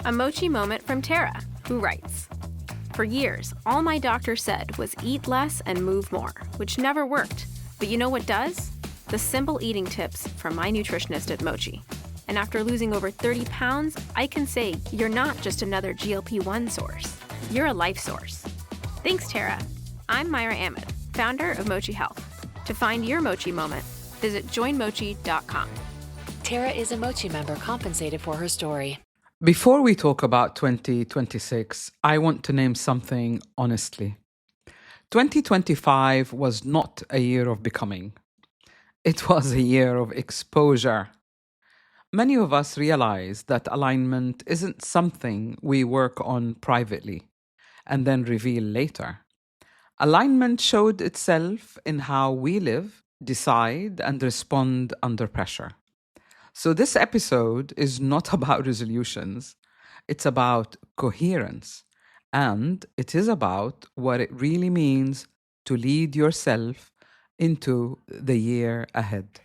A mochi moment from Tara, who writes, "For years, all my doctor said was eat less and move more, which never worked. But you know what does? The simple eating tips from my nutritionist at Mochi. And after losing over 30 pounds, I can say you're not just another GLP-1 source. You're a life source." Thanks, Tara. I'm Myra Ahmed, founder of Mochi Health. To find your Mochi moment, visit joinmochi.com. Tara is a Mochi member compensated for her story. Before we talk about 2026, I want to name something honestly. 2025 was not a year of becoming. It was a year of exposure. Many of us realize that alignment isn't something we work on privately and then reveal later. Alignment showed itself in how we live, decide, and respond under pressure. So this episode is not about resolutions. It's about coherence. And it is about what it really means to lead yourself into the year ahead.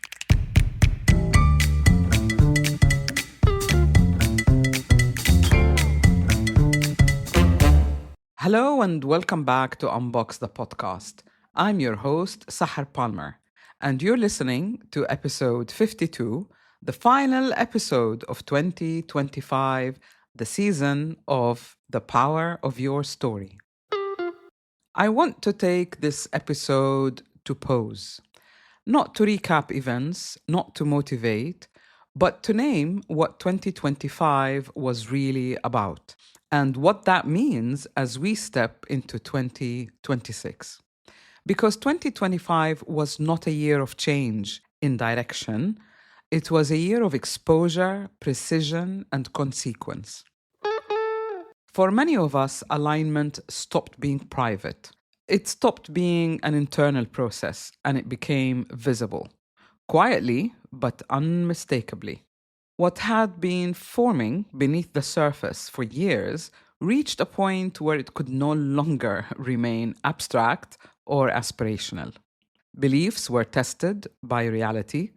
Hello and welcome back to Unbox the Podcast. I'm your host, Sahar Palmer, and you're listening to episode 52, the final episode of 2025, the season of The Power of Your Story. I want to take this episode to pause, not to recap events, not to motivate, but to name what 2025 was really about and what that means as we step into 2026. Because 2025 was not a year of change in direction, it was a year of exposure, precision, and consequence. For many of us, alignment stopped being private. It stopped being an internal process and it became visible, quietly but unmistakably. What had been forming beneath the surface for years reached a point where it could no longer remain abstract or aspirational. Beliefs were tested by reality,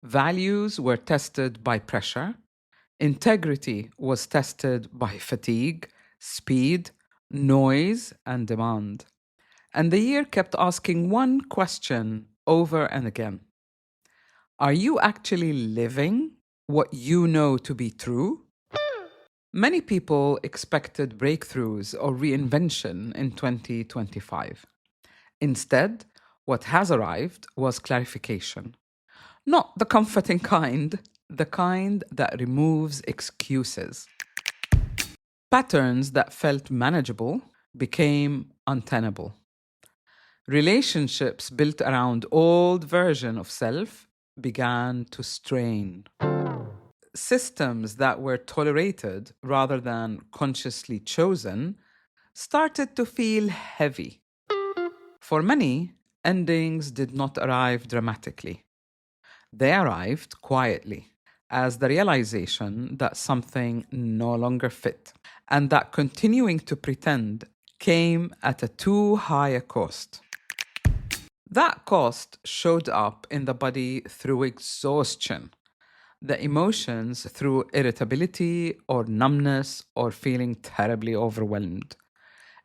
values were tested by pressure, integrity was tested by fatigue, speed, noise, and demand. And the year kept asking one question over and again. Are you actually living what you know to be true? Many people expected breakthroughs or reinvention in 2025. Instead, what has arrived was clarification. Not the comforting kind, the kind that removes excuses. Patterns that felt manageable became untenable. Relationships built around old version of self began to strain. Systems that were tolerated rather than consciously chosen started to feel heavy. For many, endings did not arrive dramatically. They arrived quietly as the realization that something no longer fit and that continuing to pretend came at a too high a cost. That cost showed up in the body through exhaustion, the emotions through irritability or numbness or feeling terribly overwhelmed,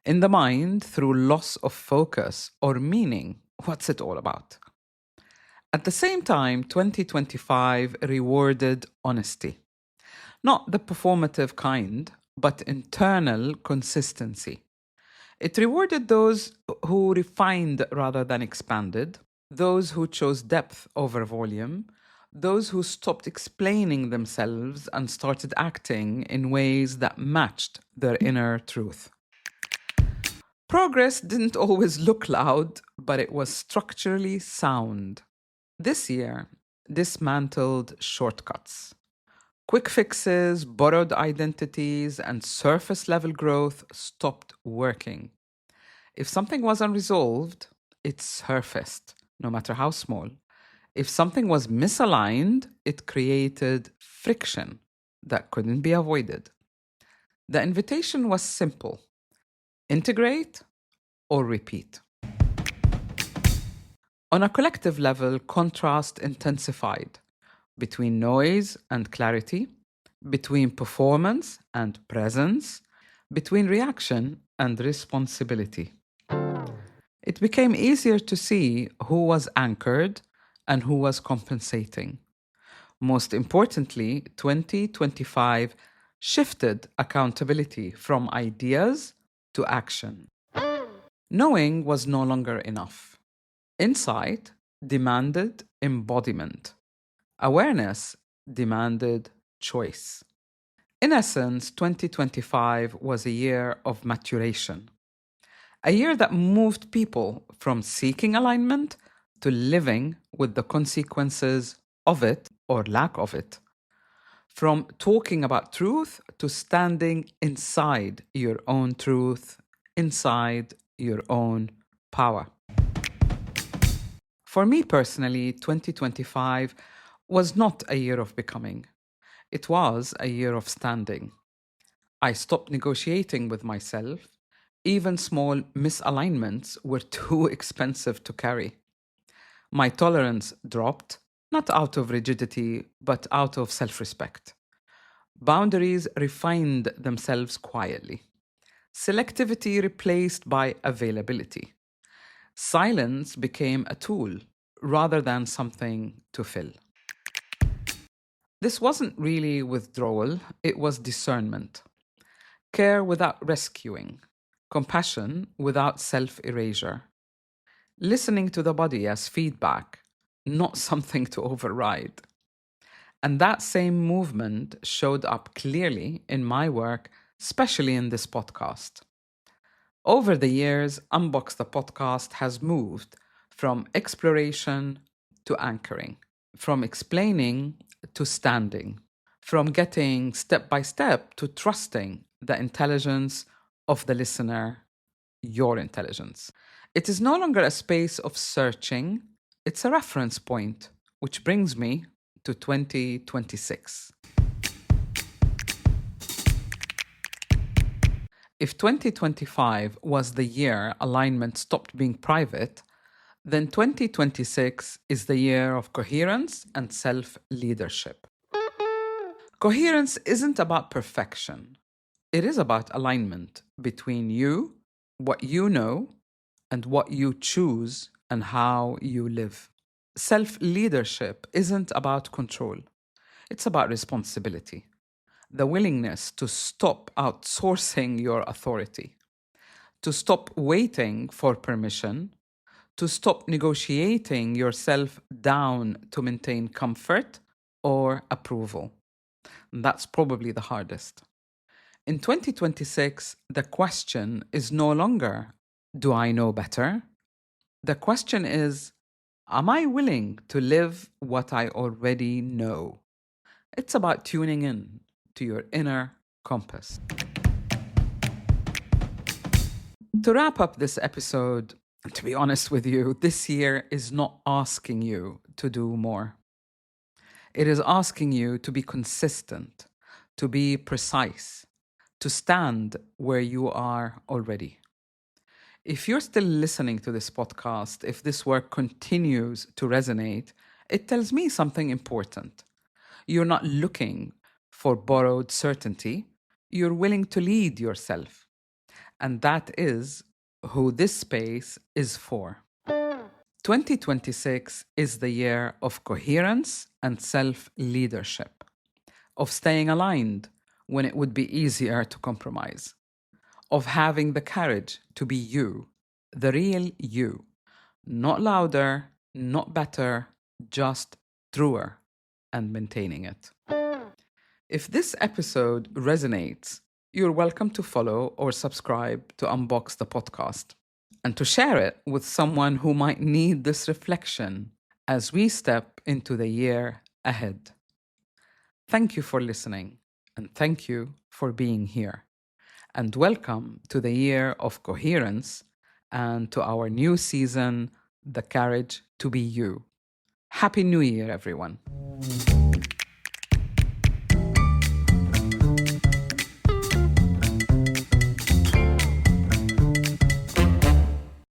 in the mind through loss of focus or meaning. What's it all about? At the same time, 2025 rewarded honesty. Not the performative kind, but internal consistency. It rewarded those who refined rather than expanded, those who chose depth over volume, those who stopped explaining themselves and started acting in ways that matched their inner truth. Progress didn't always look loud, but it was structurally sound. This year dismantled shortcuts. Quick fixes, borrowed identities, and surface level growth stopped working. If something was unresolved, it surfaced, no matter how small. If something was misaligned, it created friction that couldn't be avoided. The invitation was simple: integrate or repeat. On a collective level, contrast intensified between noise and clarity, between performance and presence, between reaction and responsibility. It became easier to see who was anchored and who was compensating. Most importantly, 2025 shifted accountability from ideas to action. Knowing was no longer enough. Insight demanded embodiment. Awareness demanded choice. In essence, 2025 was a year of maturation, a year that moved people from seeking alignment to living with the consequences of it or lack of it, from talking about truth to standing inside your own truth, inside your own power. For me personally, 2025 was not a year of becoming. It was a year of standing. I stopped negotiating with myself. Even small misalignments were too expensive to carry. My tolerance dropped, not out of rigidity, but out of self respect. Boundaries refined themselves quietly. Selectivity replaced by availability. Silence became a tool rather than something to fill. This wasn't really withdrawal, it was discernment. Care without rescuing, compassion without self erasure. Listening to the body as feedback, not something to override. And that same movement showed up clearly in my work, especially in this podcast. Over the years, Unbox the Podcast has moved from exploration to anchoring, from explaining to standing, from getting step by step to trusting the intelligence of the listener, your intelligence. It is no longer a space of searching, it's a reference point, which brings me to 2026. If 2025 was the year alignment stopped being private, then 2026 is the year of coherence and self leadership. Coherence isn't about perfection, it is about alignment between you, what you know, and what you choose and how you live. Self leadership isn't about control, it's about responsibility. The willingness to stop outsourcing your authority, to stop waiting for permission, to stop negotiating yourself down to maintain comfort or approval. That's probably the hardest. In 2026, the question is no longer, do I know better? The question is, am I willing to live what I already know? It's about tuning in to your inner compass. To wrap up this episode, to be honest with you, this year is not asking you to do more. It is asking you to be consistent, to be precise, to stand where you are already. If you're still listening to this podcast, if this work continues to resonate, it tells me something important. You're not looking for borrowed certainty. You're willing to lead yourself. And that is who this space is for. 2026 is the year of coherence and self-leadership, of staying aligned when it would be easier to compromise, of having the courage to be you, the real you, not louder, not better, just truer, and maintaining it. If this episode resonates, you're welcome to follow or subscribe to Unbox the Podcast and to share it with someone who might need this reflection as we step into the year ahead. Thank you for listening, and thank you for being here. And welcome to the year of coherence and to our new season, The Courage to Be You. Happy New Year, everyone.